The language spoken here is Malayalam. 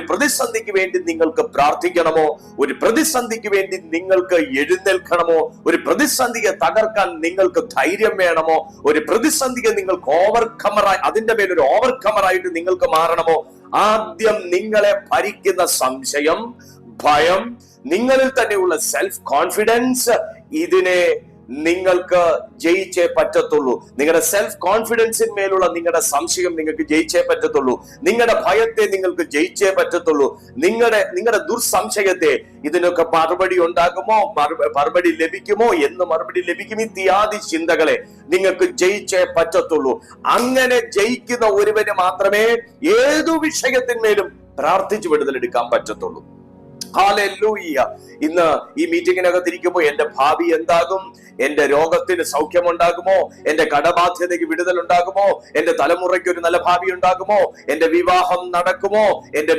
പ്രതിസന്ധിക്ക് വേണ്ടി നിങ്ങൾക്ക് പ്രാർത്ഥിക്കണമോ? ഒരു പ്രതിസന്ധിക്ക് വേണ്ടി നിങ്ങൾക്ക് എഴുന്നേൽക്കണമോ? ഒരു പ്രതിസന്ധിയെ തകർക്കാൻ നിങ്ങൾക്ക് ധൈര്യം വേണമോ? ഒരു പ്രതിസന്ധിയെ നിങ്ങൾക്ക് ഓവർകമറായി, അതിന്റെ മേലൊരു ഓവർകമറായിട്ട് നിങ്ങൾക്ക് മാറണമോ? ആദ്യം നിങ്ങളെ ഭരിക്കുന്ന സംശയം, ഭയം, നിങ്ങളിൽ തന്നെയുള്ള സെൽഫ് കോൺഫിഡൻസ്, ഇതിനെ നിങ്ങൾക്ക് ജയിച്ചേ പറ്റത്തുള്ളൂ. നിങ്ങളുടെ സെൽഫ് കോൺഫിഡൻസിന്മേലുള്ള നിങ്ങളുടെ സംശയം നിങ്ങൾക്ക് ജയിച്ചേ പറ്റത്തുള്ളൂ. നിങ്ങളുടെ ഭയത്തെ നിങ്ങൾക്ക് ജയിച്ചേ പറ്റത്തുള്ളൂ. നിങ്ങളുടെ ദുർസംശയത്തെ, ഇതിനൊക്കെ മറുപടി ഉണ്ടാകുമോ, മറുപടി ലഭിക്കുമോ, എന്ന് മറുപടി ലഭിക്കും, ഇത്യാദി ചിന്തകളെ നിങ്ങൾക്ക് ജയിച്ചേ പറ്റത്തുള്ളൂ. അങ്ങനെ ജയിക്കുന്ന ഒരുവന് മാത്രമേ ഏതു വിഷയത്തിന്മേലും പ്രാർത്ഥിച്ചു വിടുതലെടുക്കാൻ പറ്റത്തുള്ളൂ. ഹല്ലേലൂയ. ഇന്ന് ഈ മീറ്റിങ്ങിനകത്തിരിക്കുമ്പോൾ എന്റെ ഭാവി എന്താകും? എന്റെ രോഗത്തിന് സൗഖ്യമുണ്ടാകുമോ? എന്റെ കടബാധ്യതയ്ക്ക് വിടുതൽ ഉണ്ടാകുമോ? എന്റെ തലമുറയ്ക്ക് ഒരു നല്ല ഭാവി ഉണ്ടാകുമോ? എന്റെ വിവാഹം നടക്കുമോ? എന്റെ